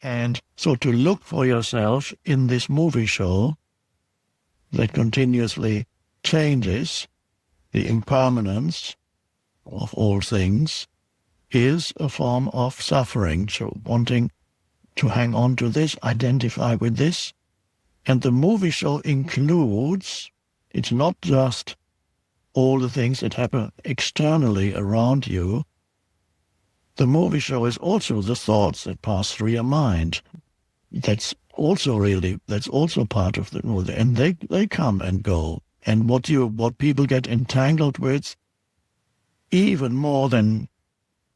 And so to look for yourself in this movie show that continuously changes the impermanence of all things is a form of suffering. So wanting to hang on to this, identify with this. And the movie show includes, it's not just all the things that happen externally around you. The movie show is also the thoughts that pass through your mind. That's also part of the movie. And they come and go. And what people get entangled with, even more than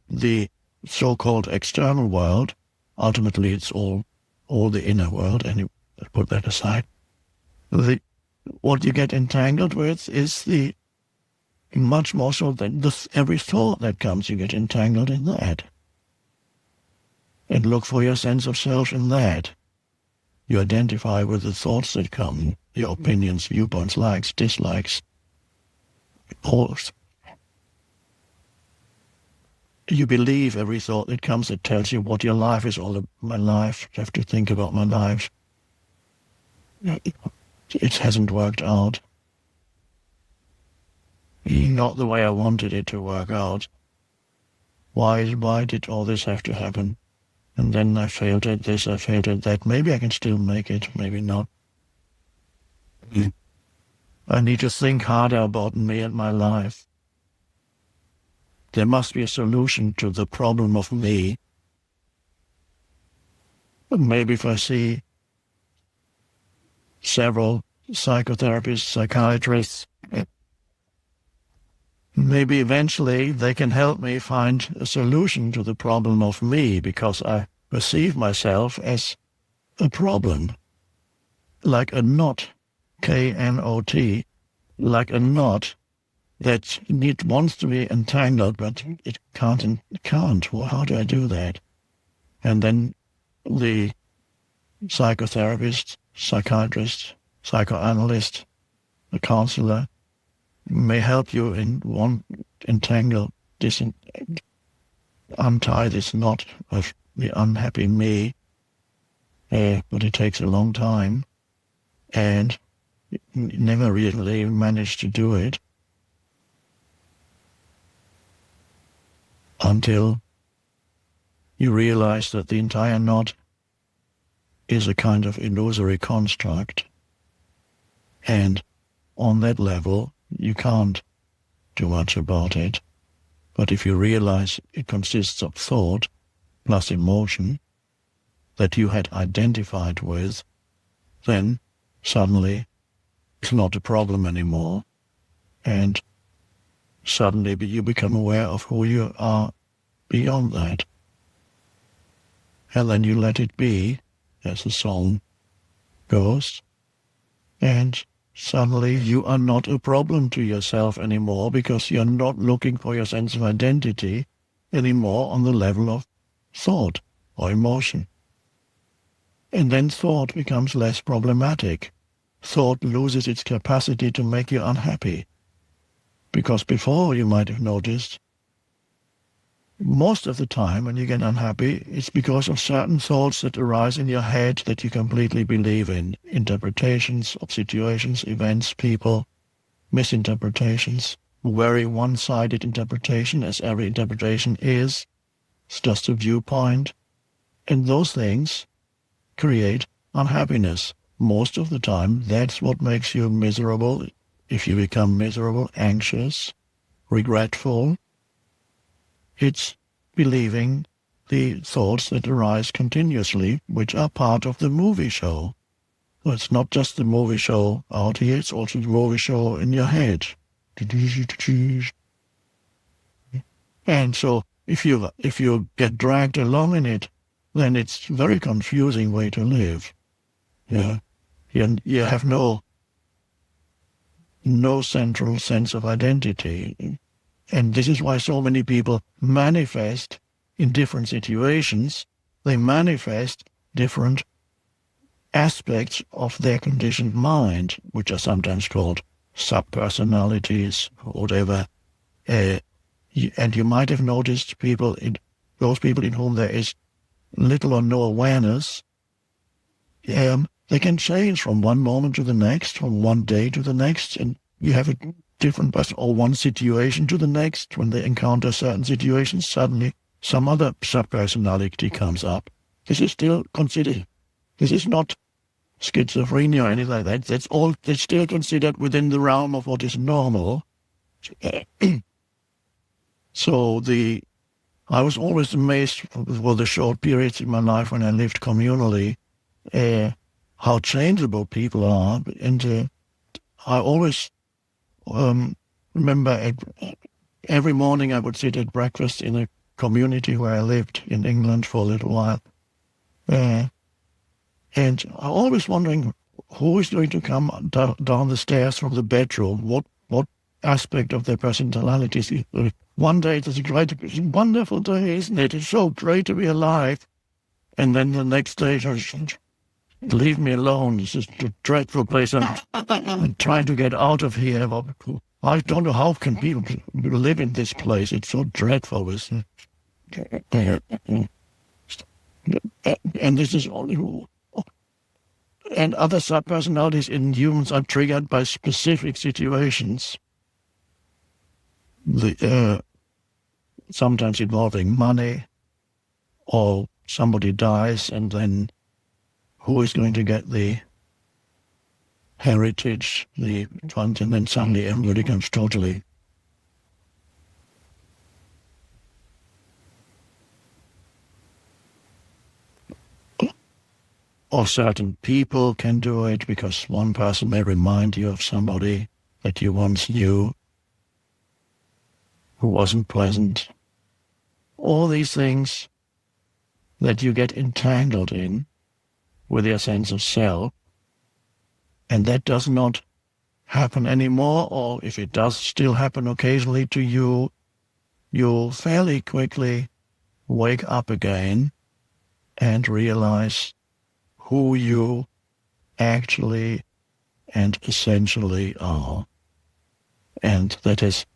the so-called external world, ultimately it's all the inner world, and put that aside. What you get entangled with is the much more so than every thought that comes, you get entangled in that. And look for your sense of self in that. You identify with the thoughts that come, your opinions, viewpoints, likes, dislikes. You believe every thought that comes that tells you what your life is all about. My life, I have to think about my life. It hasn't worked out. Not the way I wanted it to work out. Why did all this have to happen? And then I failed at this, I failed at that. Maybe I can still make it, maybe not. I need to think harder about me and my life. There must be a solution to the problem of me. But maybe if I see several psychotherapists, psychiatrists, maybe eventually they can help me find a solution to the problem of me, because I perceive myself as a problem, like a knot, K-N-O-T, like a knot that wants to be entangled, but it can't. Well, how do I do that? And then the psychotherapist, psychiatrist, psychoanalyst, the counselor may help you untie this knot of the unhappy me, but it takes a long time, and never really managed to do it until you realize that the entire knot is a kind of illusory construct, and on that level you can't do much about it. But if you realize it consists of thought plus emotion that you had identified with, then suddenly it's not a problem anymore, and suddenly you become aware of who you are beyond that. And then you let it be, as the song goes, and suddenly you are not a problem to yourself anymore, because you're not looking for your sense of identity anymore on the level of thought or emotion. And then thought becomes less problematic. Thought loses its capacity to make you unhappy. Because before, you might have noticed, most of the time when you get unhappy, it's because of certain thoughts that arise in your head that you completely believe in. Interpretations of situations, events, people, misinterpretations, very one-sided interpretation, as every interpretation is. It's just a viewpoint. And those things create unhappiness. Most of the time, that's what makes you miserable. If you become miserable, anxious, regretful, it's believing the thoughts that arise continuously, which are part of the movie show. So it's not just the movie show out here, it's also the movie show in your head. And so if you get dragged along in it, then it's a very confusing way to live. Yeah. You have no central sense of identity. And this is why so many people manifest in different situations. They manifest different aspects of their conditioned mind, which are sometimes called subpersonalities or whatever. And you might have noticed those people in whom there is little or no awareness, they can change from one moment to the next, from one day to the next, and you have a different person, or one situation to the next. When they encounter certain situations, suddenly some other subpersonality comes up. This is still considered, this is not schizophrenia or anything like that. That's still considered within the realm of what is normal. So I was always amazed for the short periods in my life when I lived communally, how changeable people are. And I always remember every morning I would sit at breakfast in a community where I lived in England for a little while. And I always wondering who is going to come down the stairs from the bedroom, what aspect of their personalities. One day it's a wonderful day, isn't it? It's so great to be alive. And then the next day, leave me alone. This is a dreadful place. I'm trying to get out of here. I don't know how can people live in this place. It's so dreadful. And this is only... And other subpersonalities in humans are triggered by specific situations. Sometimes involving money, or somebody dies, and then who is going to get the heritage, the fund, and then suddenly everybody becomes totally... Or certain people can do it because one person may remind you of somebody that you once knew who wasn't pleasant. All these things that you get entangled in with your sense of self, and that does not happen anymore, or if it does still happen occasionally to you, you'll fairly quickly wake up again and realize who you actually and essentially are. And that is,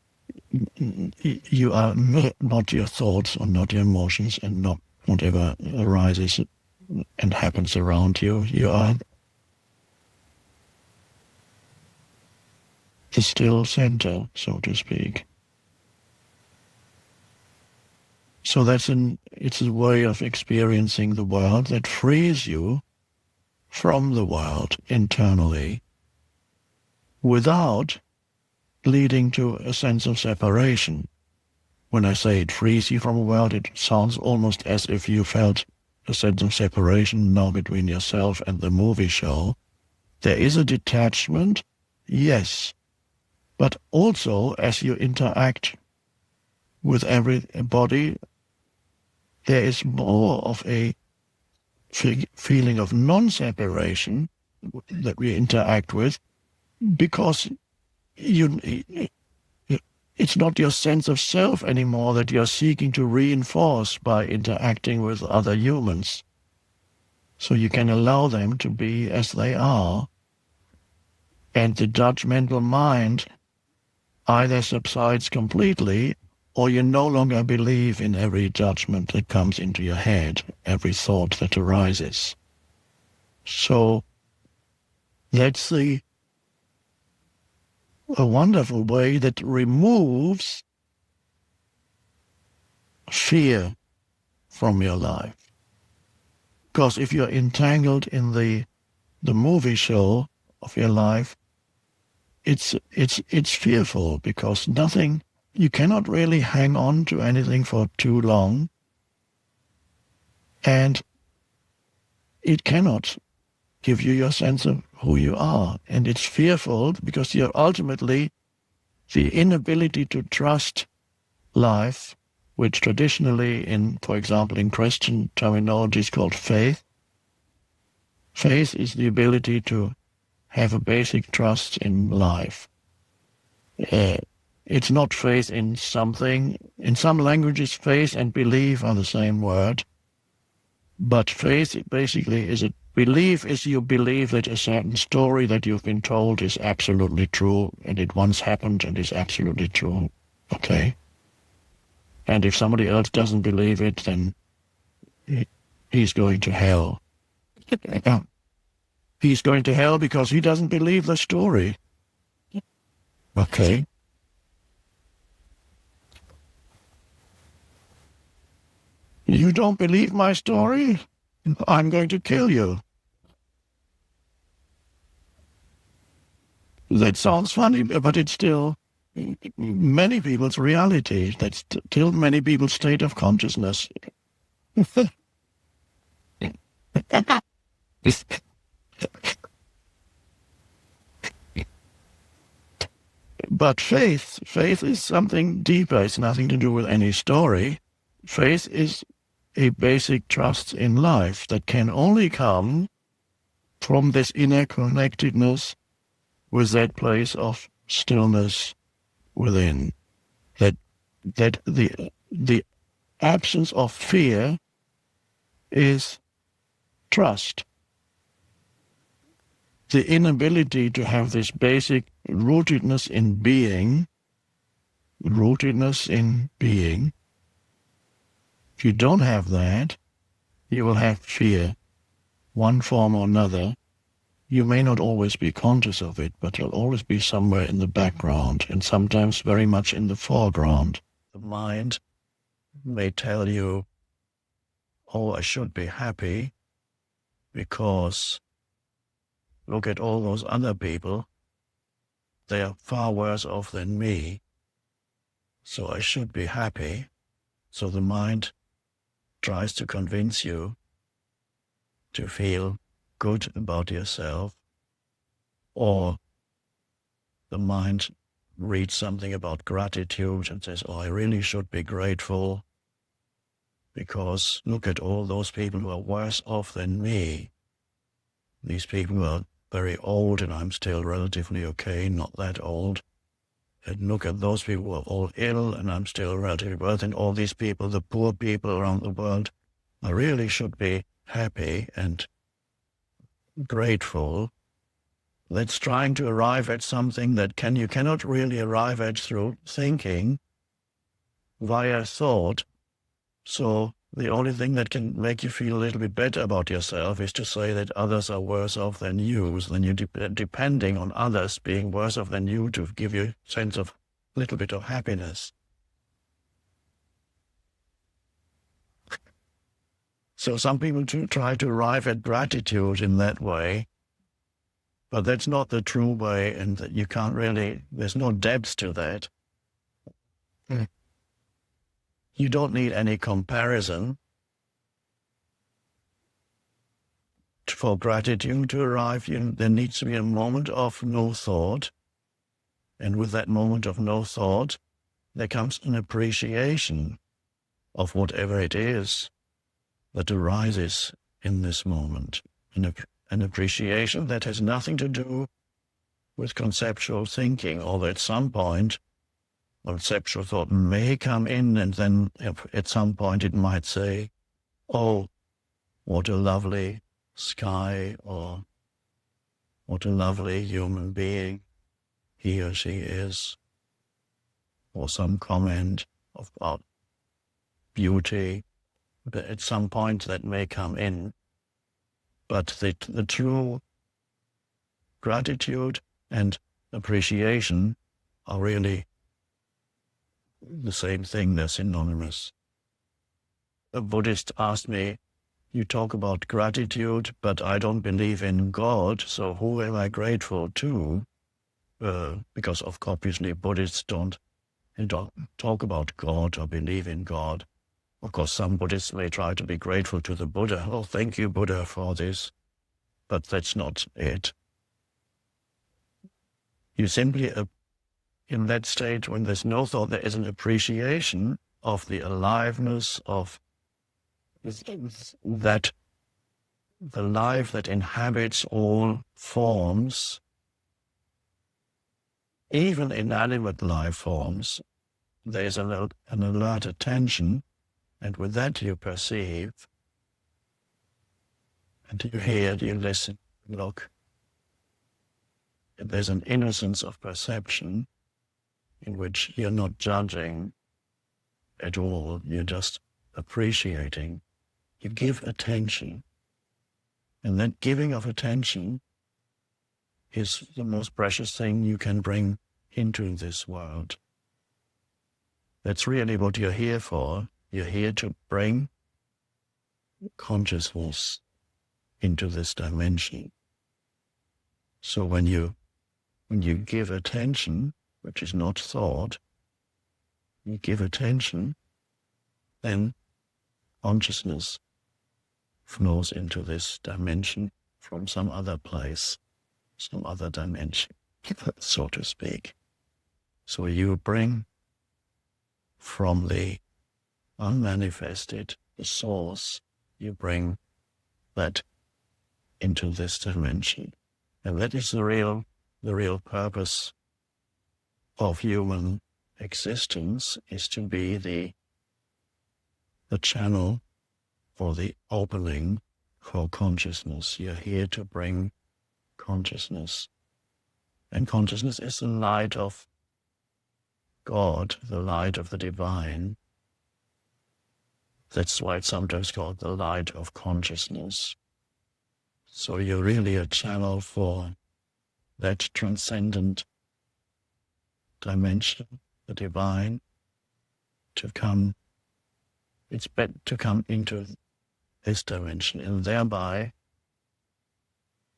you are not your thoughts or not your emotions and not whatever arises and happens around you. You are the still center, so to speak. So it's a way of experiencing the world that frees you from the world internally without leading to a sense of separation. When I say it frees you from the world, it sounds almost as if you felt a sense of separation now between yourself and the movie show. There is a detachment, yes, but also as you interact with everybody, there is more of a feeling of non-separation that we interact with, because it's not your sense of self anymore that you're seeking to reinforce by interacting with other humans. So you can allow them to be as they are, and the judgmental mind either subsides completely, or you no longer believe in every judgment that comes into your head, every thought that arises. So that's a wonderful way that removes fear from your life. Because if you're entangled in the movie show of your life, it's fearful, because you cannot really hang on to anything for too long, and it cannot give you your sense of who you are. And it's fearful because you're ultimately the inability to trust life, which traditionally for example, in Christian terminology is called faith. Faith is the ability to have a basic trust in life. It's not faith in something. In some languages, faith and belief are the same word. But faith basically is belief is you believe that a certain story that you've been told is absolutely true, and it once happened and is absolutely true. Okay? And if somebody else doesn't believe it, then he's going to hell. Yeah. He's going to hell because he doesn't believe the story. Okay. You don't believe my story? I'm going to kill you. That sounds funny, but it's still many people's reality. That's still many people's state of consciousness. But faith is something deeper. It's nothing to do with any story. Faith is a basic trust in life that can only come from this inner connectedness with that place of stillness within. That the absence of fear is trust. The inability to have this basic rootedness in being, if you don't have that, you will have fear, one form or another. You may not always be conscious of it, but it'll always be somewhere in the background, and sometimes very much in the foreground. The mind may tell you, oh, I should be happy because look at all those other people. They are far worse off than me, so I should be happy. So the mind tries to convince you to feel good about yourself, or the mind reads something about gratitude and says, oh, I really should be grateful because look at all those people who are worse off than me. These people who are very old and I'm still relatively okay, not that old. And look at those people who are all ill and I'm still relatively well. And all these people, the poor people around the world, I really should be happy and grateful. That's trying to arrive at something that you cannot really arrive at through thinking, via thought. So the only thing that can make you feel a little bit better about yourself is to say that others are worse off than you. So then you're depending on others being worse off than you to give you a sense of a little bit of happiness. So some people try to arrive at gratitude in that way, but that's not the true way, and that you can't really, there's no depth to that. You don't need any comparison for gratitude to arrive. There needs to be a moment of no thought, and with that moment of no thought, there comes an appreciation of whatever it is that arises in this moment, an appreciation that has nothing to do with conceptual thinking, although at some point conceptual thought may come in, and then at some point it might say, oh, what a lovely sky, or what a lovely human being he or she is, or some comment about beauty. But at some point that may come in. But the true gratitude and appreciation are really the same thing. They're synonymous. A Buddhist asked me, you talk about gratitude, but I don't believe in God, so who am I grateful to? Because obviously Buddhists don't talk about God or believe in God. Of course, some Buddhists may try to be grateful to the Buddha. Oh, thank you, Buddha, for this. But that's not it. You simply, in that state, when there's no thought, there is an appreciation of the aliveness of that, the life that inhabits all forms, even inanimate life forms. There's an alert attention. And with that you perceive, and you hear, you listen, look. And there's an innocence of perception in which you're not judging at all, you're just appreciating You give attention. And that giving of attention is the most precious thing you can bring into this world. That's really what you're here for. You're here to bring consciousness into this dimension. So when you give attention, which is not thought, you give attention, then consciousness flows into this dimension from some other place, some other dimension, so to speak. So you bring from the unmanifested, the source, you bring that into this dimension. And that is the real purpose of human existence, is to be the channel for the opening for consciousness. You're here to bring consciousness. And consciousness is the light of God, the light of the divine. That's why it's sometimes called the light of consciousness. So you're really a channel for that transcendent dimension, the divine, to come. It's better to come into this dimension and thereby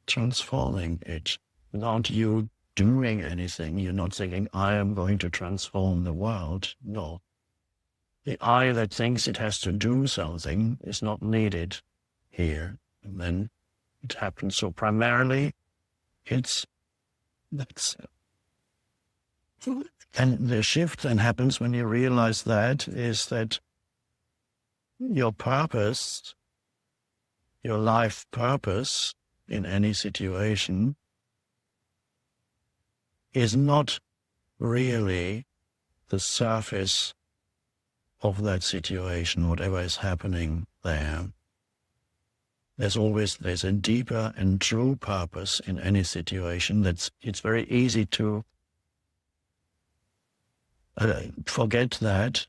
transforming it without you doing anything. You're not thinking, I am going to transform the world. No. The I that thinks it has to do something is not needed here. And then it happens. So primarily, and the shift then happens when you realize that, is that your purpose, your life purpose in any situation is not really the surface of that situation, whatever is happening there. There's a deeper and true purpose in any situation. It's very easy to forget that,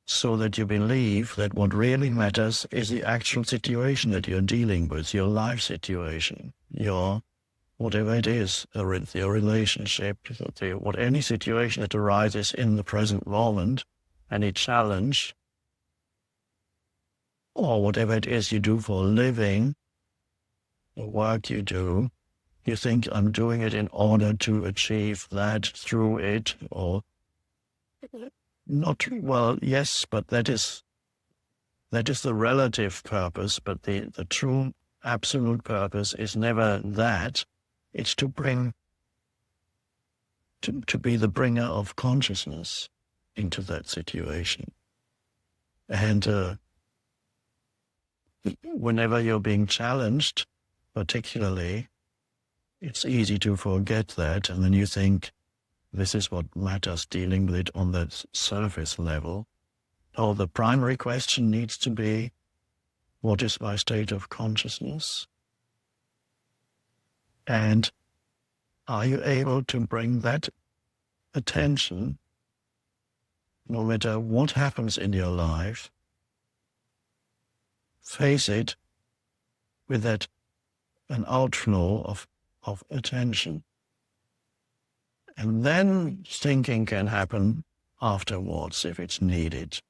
so that you believe that what really matters is the actual situation that you're dealing with, your life situation, your whatever it is, your relationship, any situation that arises in the present moment, any challenge, or whatever it is you do for a living, the work you do, you think, I'm doing it in order to achieve that through it, or not. Well, yes, but that is the relative purpose, but the true absolute purpose is never that. It's to bring, to be the bringer of consciousness into that situation. And whenever you're being challenged, particularly, it's easy to forget that, and then you think, this is what matters, dealing with it on that surface level. Oh, the primary question needs to be, what is my state of consciousness? And are you able to bring that attention, no matter what happens in your life, face it with an outflow of attention? And then thinking can happen afterwards if it's needed.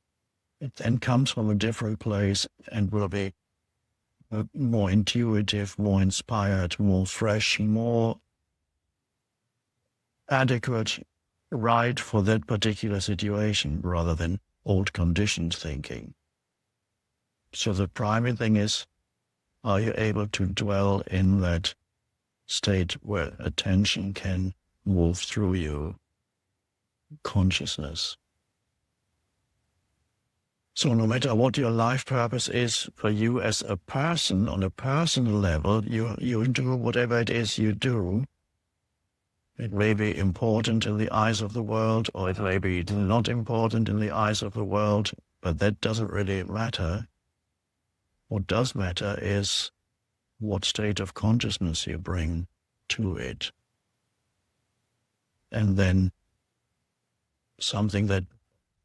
It then comes from a different place and will be more intuitive, more inspired, more fresh, more adequate, right for that particular situation, rather than old conditioned thinking. So the primary thing is, are you able to dwell in that state where attention can move through you, consciousness? So no matter what your life purpose is for you as a person, on a personal level, you do whatever it is you do. It may be important in the eyes of the world, or it may be not important in the eyes of the world, but that doesn't really matter. What does matter is what state of consciousness you bring to it. And then something that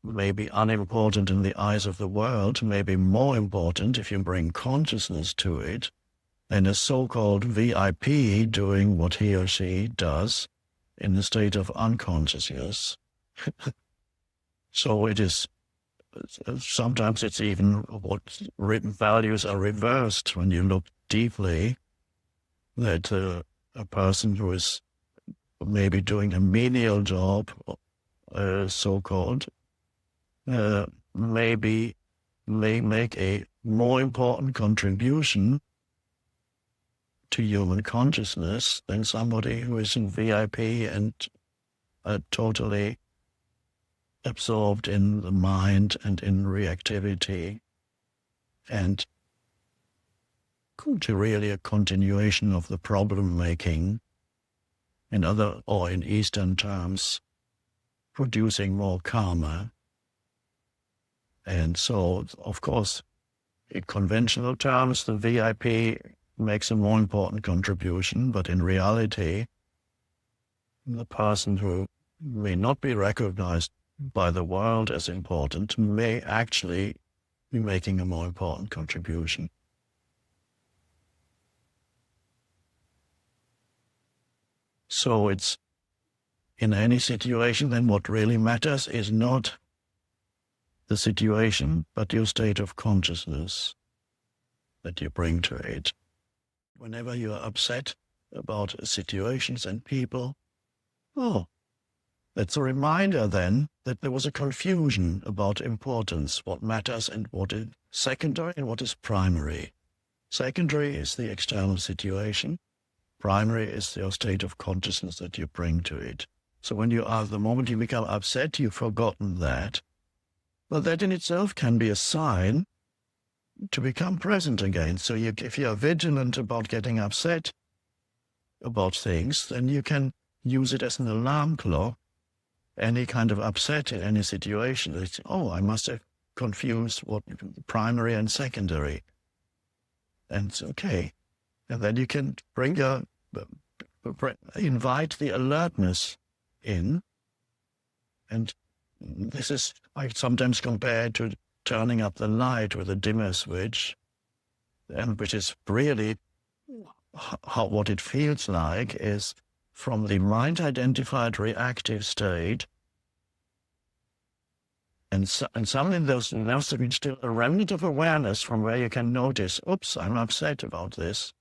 may be unimportant in the eyes of the world, may be more important if you bring consciousness to it than a so-called VIP doing what he or she does in the state of unconsciousness. So it is, sometimes it's even what written values are reversed when you look deeply, that a person who is maybe doing a menial job, so-called, may make a more important contribution to human consciousness than somebody who is in VIP and totally absorbed in the mind and in reactivity, and to really a continuation of the problem making, in Eastern terms, producing more karma. And so, of course, in conventional terms, the VIP makes a more important contribution, but in reality, the person who may not be recognized by the world as important may actually be making a more important contribution. So it's, in any situation, then what really matters is not the situation, but your state of consciousness that you bring to it. Whenever you are upset about situations and people, that's a reminder then that there was a confusion about importance, what matters and what is secondary and what is primary. Secondary is the external situation. Primary is your state of consciousness that you bring to it. So when the moment you become upset, you've forgotten that. But that in itself can be a sign to become present again. So if you're vigilant about getting upset about things, then you can use it as an alarm clock. Any kind of upset in any situation, it's, I must have confused what primary and secondary. And it's okay. And then you can invite the alertness in. And this is, I sometimes compare it to turning up the light with a dimmer switch, and which is really what it feels like is from the mind-identified reactive state, and suddenly there must have been still a remnant of awareness from where you can notice, oops, I'm upset about this.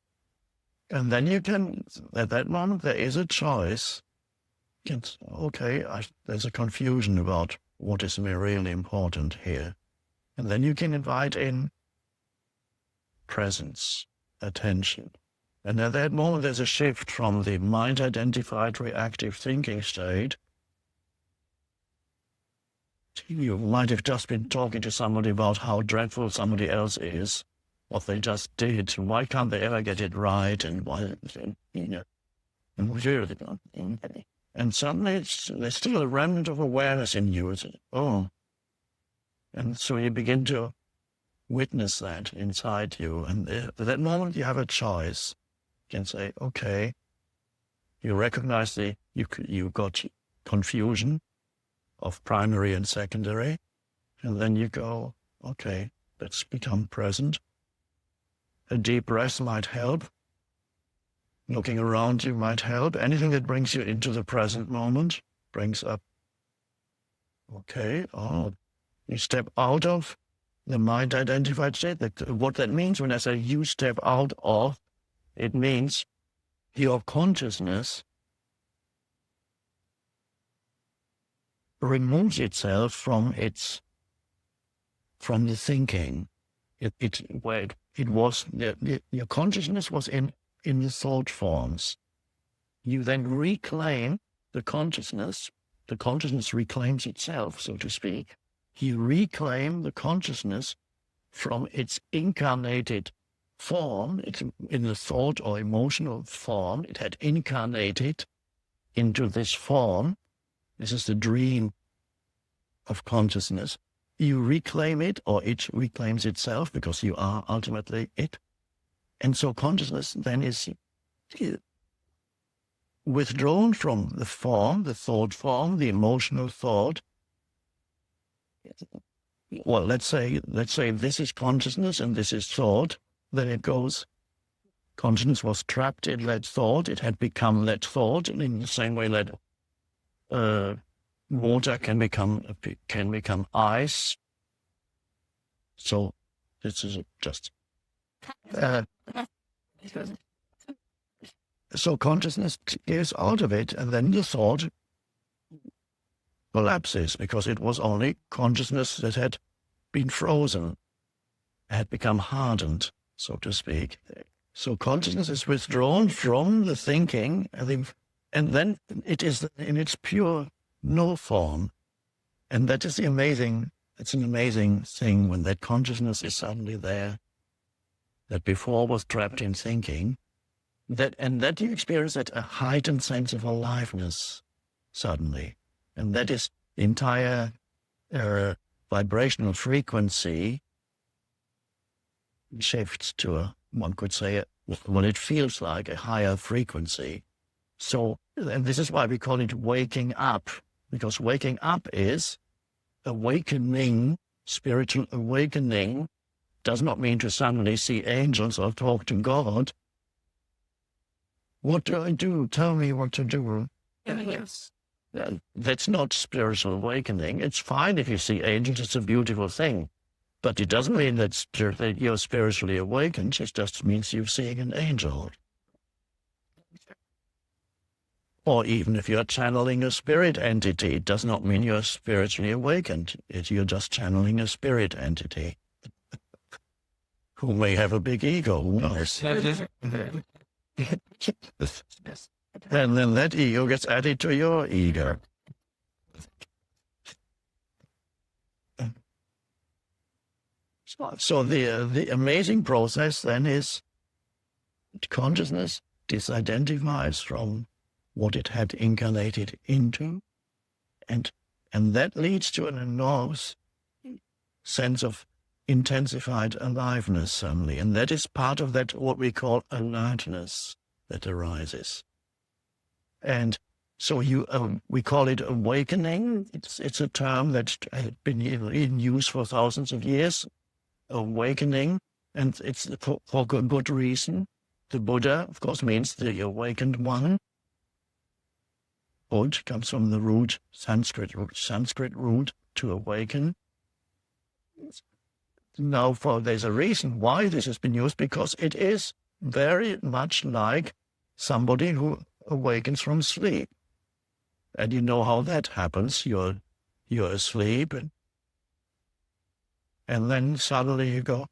And then you can, at that moment, there is a choice. There's a confusion about what is really important here. And then you can invite in presence, attention. And at that moment, there's a shift from the mind-identified reactive thinking state. You might have just been talking to somebody about how dreadful somebody else is, what they just did, why can't they ever get it right, and why, and suddenly there's still a remnant of awareness in you. And so you begin to witness that inside you, and at that moment you have a choice. You can say, okay, you recognize you got confusion of primary and secondary, and then you go, okay, let's become present. A deep breath might help. Looking around you might help. Anything that brings you into the present moment brings up, okay, you step out of the mind-identified state. What that means when I say you step out of, it means your consciousnness removes itself from the thinking. Your consciousness was in the thought forms. You then reclaim the consciousness. The consciousness reclaims itself, so to speak. You reclaim the consciousness from its incarnated form. It's in the thought or emotional form. It had incarnated into this form. This is the dream of consciousness. You reclaim it, or it reclaims itself, because you are ultimately it. And so consciousness then is withdrawn from the form, the thought form, the emotional thought, well, let's say this is consciousness and this is thought, then it goes, consciousness was trapped in that thought, it had become that thought, and in the same way that water can become ice. So this is just so consciousness goes out of it, and then the thought collapses, because it was only consciousness that had been frozen, had become hardened, so to speak. So consciousness is withdrawn from the thinking, and then it is in its pure no form. And that is it's an amazing thing when that consciousness is suddenly there, that before was trapped in thinking, that you experience a heightened sense of aliveness suddenly. And that is the entire vibrational frequency shifts to one could say, what it feels like, a higher frequency. So, and this is why we call it waking up, because waking up is awakening. Spiritual awakening does not mean to suddenly see angels or talk to God. What do I do? Tell me what to do. Yes. That's not spiritual awakening. It's fine if you see angels, it's a beautiful thing. But it doesn't mean that you're spiritually awakened, it just means you're seeing an angel. Or even if you're channeling a spirit entity, it does not mean you're spiritually awakened. You're just channeling a spirit entity who may have a big ego, who knows? And then that ego gets added to your ego. So the amazing process then is consciousness disidentifies from what it had incarnated into, and that leads to an enormous sense of intensified aliveness suddenly, and that is part of that what we call alertness that arises. And so we call it awakening. It's a term that had been in use for thousands of years. Awakening, and it's for good reason. The Buddha, of course, means the awakened one. Bud comes from the root, Sanskrit root, to awaken. Now, there's a reason why this has been used, because it is very much like somebody who awakens from sleep. And you know how that happens. You're asleep, and then suddenly you go,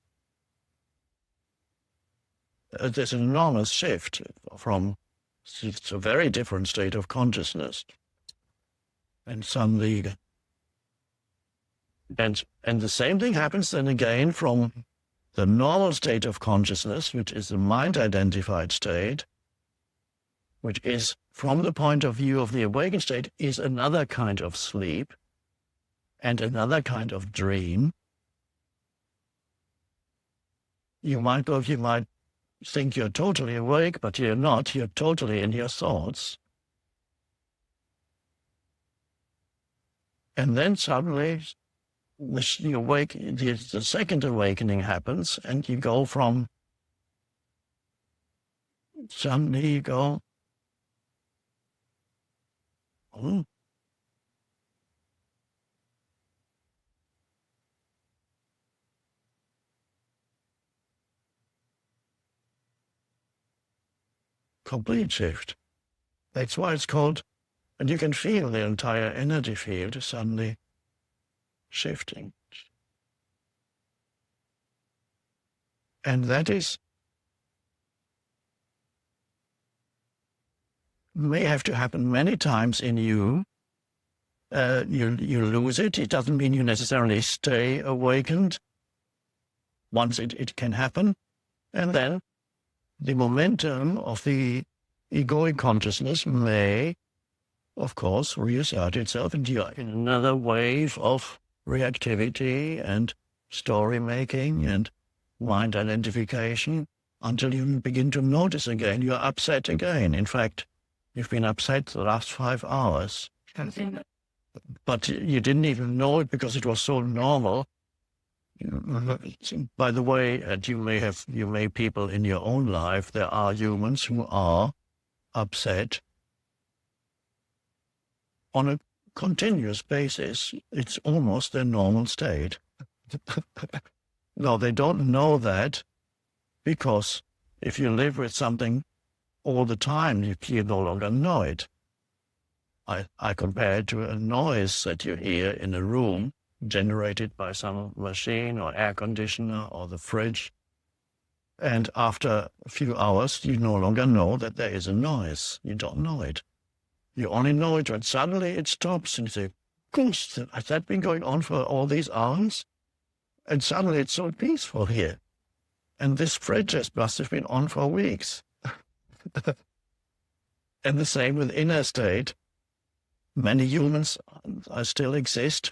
there's an enormous shift from, it's a very different state of consciousness. And suddenly, and the same thing happens then again from the normal state of consciousness, which is the mind-identified state, which is, from the point of view of the awakened state, is another kind of sleep and another kind of dream. You might think you're totally awake, but you're not. You're totally in your thoughts. And then suddenly, the second awakening happens, and you go from, suddenly you go, complete shift. That's why it's called, and you can feel the entire energy field suddenly shifting. And that may have to happen many times in you. You lose it. It doesn't mean you necessarily stay awakened. Once it can happen. And then the momentum of the egoic consciousness may, of course, reassert itself into another wave of reactivity and story making and mind identification, until you begin to notice again you're upset again. In fact, you've been upset the last 5 hours. but you didn't even know it because it was so normal. By the way, and you may people in your own life, there are humans who are upset on a continuous basis. It's almost their normal state. No, they don't know that because if you live with something all the time, you no longer know it. I compare it to a noise that you hear in a room generated by some machine or air conditioner or the fridge. And after a few hours, you no longer know that there is a noise. You don't know it. You only know it when suddenly it stops and you say, gosh, has that been going on for all these hours? And suddenly it's so peaceful here. And this fridge must have been on for weeks. And the same with inner state. Many humans still exist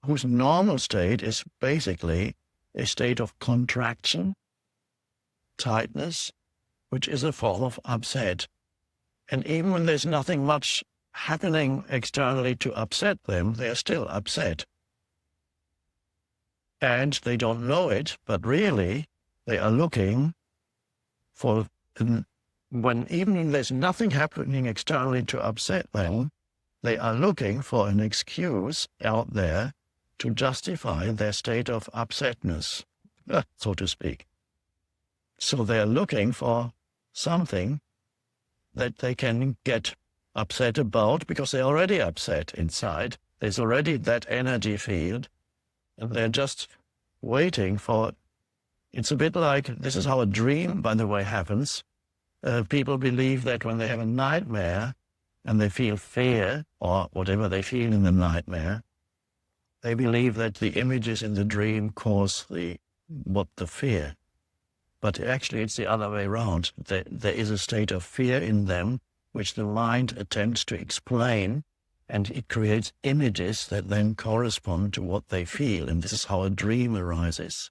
whose normal state is basically a state of contraction, tightness, which is a form of upset. And even when there's nothing much happening externally to upset them, they are still upset. And they don't know it, but really they are looking for, when even there's nothing happening externally to upset them, they are looking for an excuse out there to justify their state of upsetness, so to speak. So they're looking for something that they can get upset about because they're already upset inside. There's already that energy field, and they're just waiting for it. It's a bit like, this is how a dream, by the way, happens. People believe that when they have a nightmare and they feel fear or whatever they feel in the nightmare, they believe that the images in the dream cause the fear. But actually it's the other way around. There is a state of fear in them which the mind attempts to explain, and it creates images that then correspond to what they feel. And this is how a dream arises.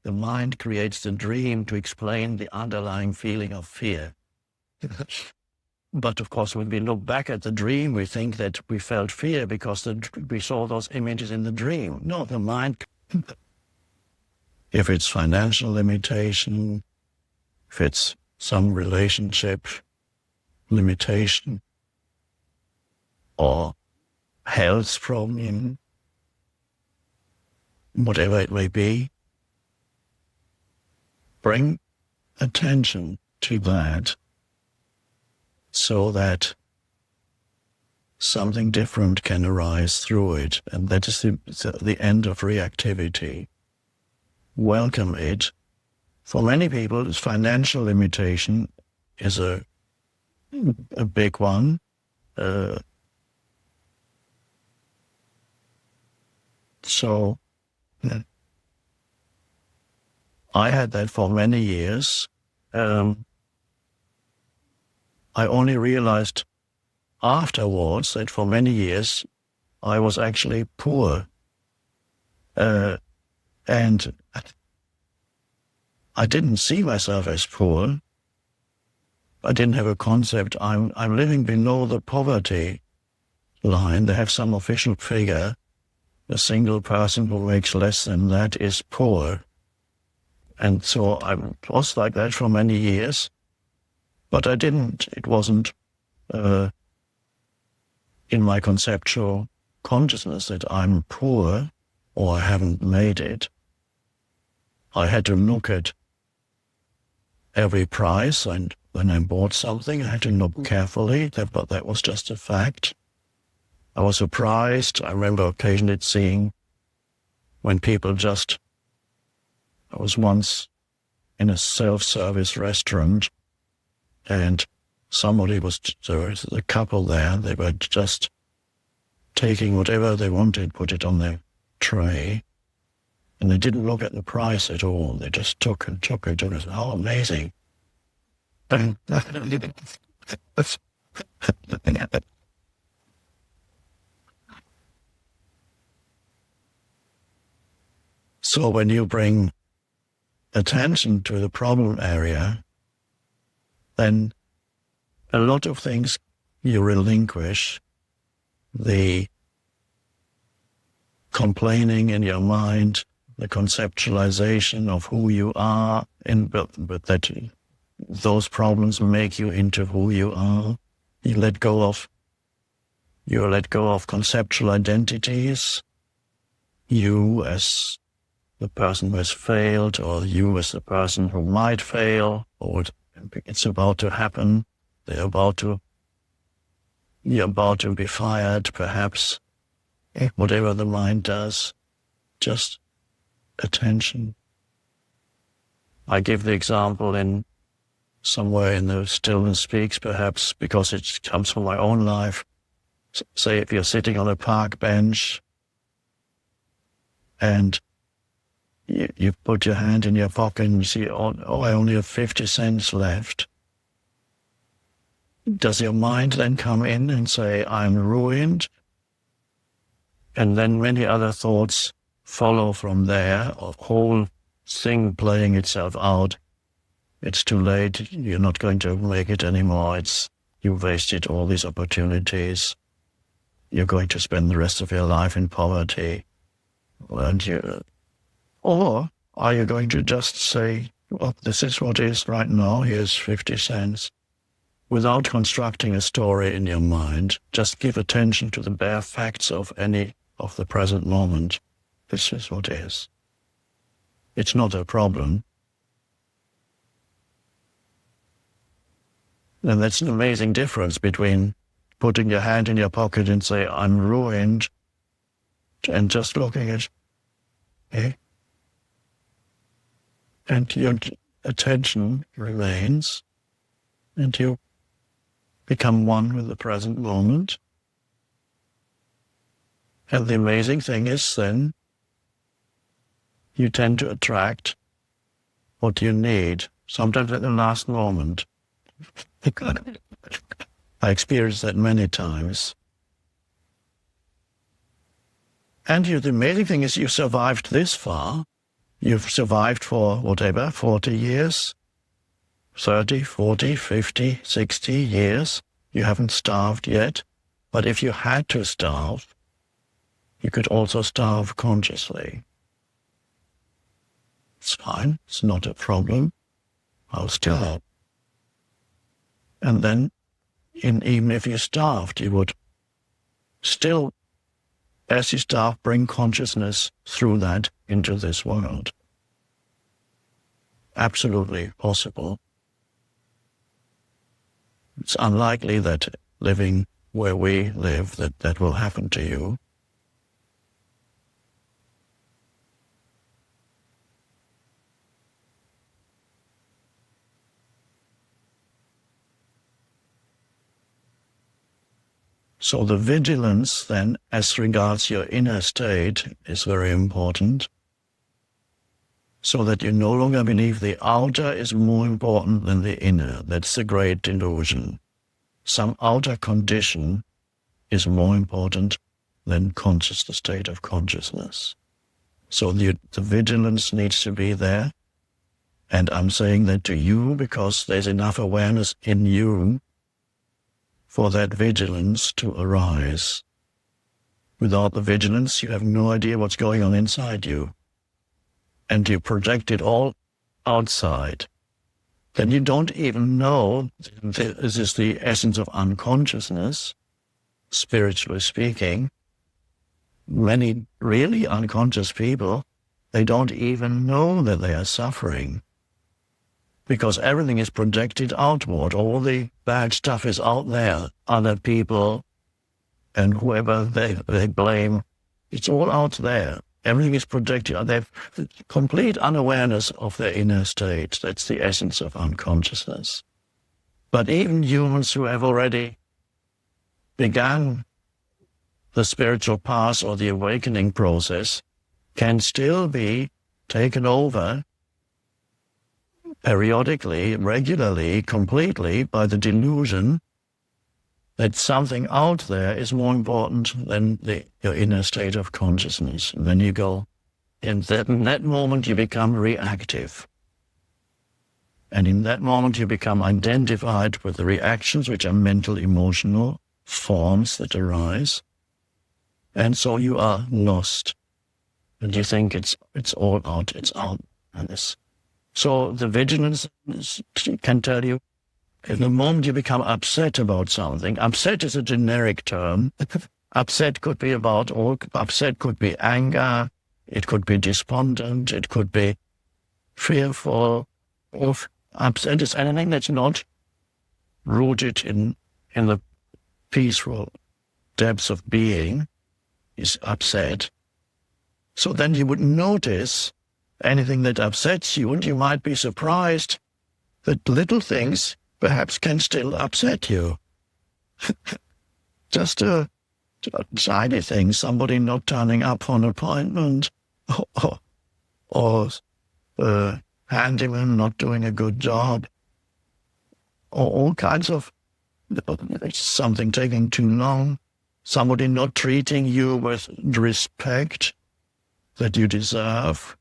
The mind creates the dream to explain the underlying feeling of fear. But of course, when we look back at the dream, we think that we felt fear because we saw those images in the dream. No, the mind, if it's financial limitation, if it's some relationship limitation, or health problem, whatever it may be, bring attention to that so that something different can arise through it. And that is the end of reactivity. Welcome it. For many people, this financial limitation is a big one. So I had that for many years. I only realized afterwards that for many years I was actually poor. And I didn't see myself as poor. I didn't have a concept. I'm living below the poverty line. They have some official figure. A single person who makes less than that is poor. And so I was like that for many years. But it wasn't in my conceptual consciousness that I'm poor or I haven't made it. I had to look at every price, and when I bought something, I had to look carefully, but that was just a fact. I was surprised. I remember occasionally seeing when people I was once in a self-service restaurant, and there was a couple there, they were just taking whatever they wanted, put it on their tray, and they didn't look at the price at all. They just took it, and I said, how amazing. So when you bring attention to the problem area, then a lot of things you relinquish the complaining in your mind, the conceptualization of who you are, but that those problems make you into who you are. You let go of conceptual identities. You as the person who has failed, or you as the person who might fail, or it's about to happen. You're about to be fired, perhaps. Whatever the mind does, just attention. I give the example in somewhere in the Stillness Speaks, perhaps because it comes from my own life. Say if you're sitting on a park bench and you put your hand in your pocket and you see, oh, I only have 50 cents left. Does your mind then come in and say, I'm ruined? And then many other thoughts follow from there, a whole thing playing itself out. It's too late, you're not going to make it anymore, you've wasted all these opportunities. You're going to spend the rest of your life in poverty. Or are you going to just say, well, this is what is right now, here's 50 cents. Without constructing a story in your mind, just give attention to the bare facts of the present moment. This is what is. It's not a problem. And that's an amazing difference between putting your hand in your pocket and say, I'm ruined, and just looking at, and your attention remains, and you become one with the present moment. And the amazing thing is then, you tend to attract what you need, sometimes at the last moment. I experienced that many times. And the amazing thing is you survived this far. You've survived for whatever, 40 years, 30, 40, 50, 60 years. You haven't starved yet. But if you had to starve, you could also starve consciously. It's fine. It's not a problem. I'll still help. And then, even if you starved, you would still, as you starve, bring consciousness through that into this world. Absolutely possible. It's unlikely that living where we live, that will happen to you. So the vigilance then, as regards your inner state, is very important, so that you no longer believe the outer is more important than the inner. That's the great delusion. Some outer condition is more important than the state of consciousness. So the vigilance needs to be there, and I'm saying that to you because there's enough awareness in you for that vigilance to arise. Without the vigilance, you have no idea what's going on inside you. And you project it all outside. Then you don't even know this is the essence of unconsciousness, spiritually speaking. Many really unconscious people, they don't even know that they are suffering. Because everything is projected outward. All the bad stuff is out there. Other people and whoever they blame, it's all out there. Everything is projected. They have complete unawareness of their inner state. That's the essence of unconsciousness. But even humans who have already begun the spiritual path or the awakening process can still be taken over periodically, regularly, completely by the delusion that something out there is more important than your inner state of consciousness. And then you go, in that moment you become reactive. And in that moment you become identified with the reactions, which are mental, emotional forms that arise. And so you are lost. And you think it's all out, it's out. And this. So the vigilance can tell you, at the moment you become upset about something, upset is a generic term. Upset could be anger, it could be despondent, it could be fearful. Upset is anything that's not rooted in the peaceful depths of being is upset. So then you would notice anything that upsets you, and you might be surprised that little things perhaps can still upset you. Just a tiny thing, somebody not turning up for an appointment, or handyman not doing a good job, or all kinds of something taking too long, somebody not treating you with respect that you deserve.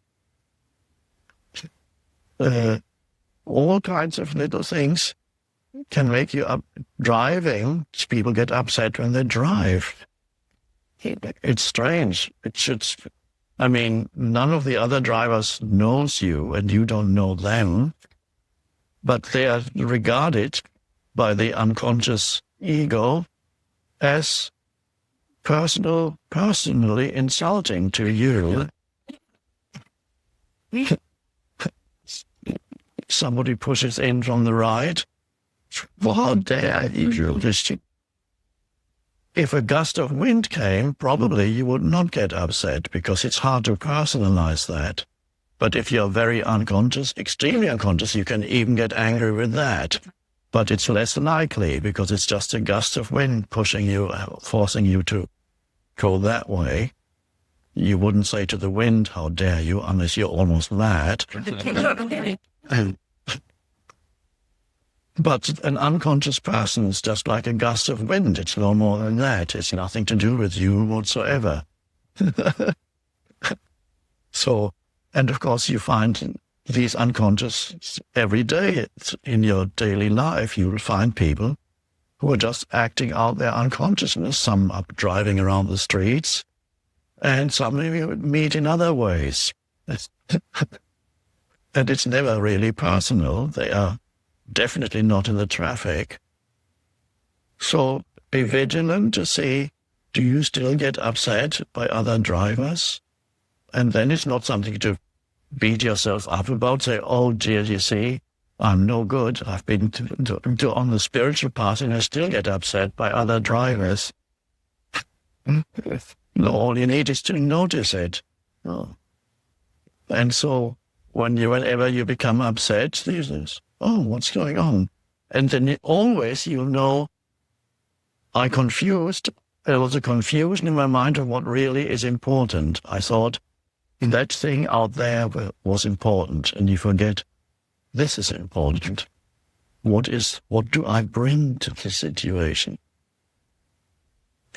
All kinds of little things can make you up. Driving, people get upset when they drive. It's strange. None of the other drivers knows you and you don't know them, but they are regarded by the unconscious ego as personally insulting to you. Somebody pushes in from the right. How dare you? If a gust of wind came, probably you would not get upset because it's hard to personalize that. But if you're very unconscious, extremely unconscious, you can even get angry with that. But it's less likely because it's just a gust of wind pushing you, forcing you to go that way. You wouldn't say to the wind, how dare you, unless you're almost mad. But an unconscious person is just like a gust of wind. It's no more than that. It's nothing to do with you whatsoever. So, and of course you find these unconscious every day in your daily life. You will find people who are just acting out their unconsciousness. Some are driving around the streets, and some you meet in other ways. And it's never really personal. They are definitely not in the traffic. So be vigilant to see, do you still get upset by other drivers? And then it's not something to beat yourself up about, say, oh dear, you see, I'm no good. I've been on the spiritual path and I still get upset by other drivers. All you need is to notice it. Oh. And so whenever you become upset, there's oh, what's going on? And then you'll know, I confused. There was a confusion in my mind of what really is important. I thought that thing out there was important, and you forget, this is important. What do I bring to the situation?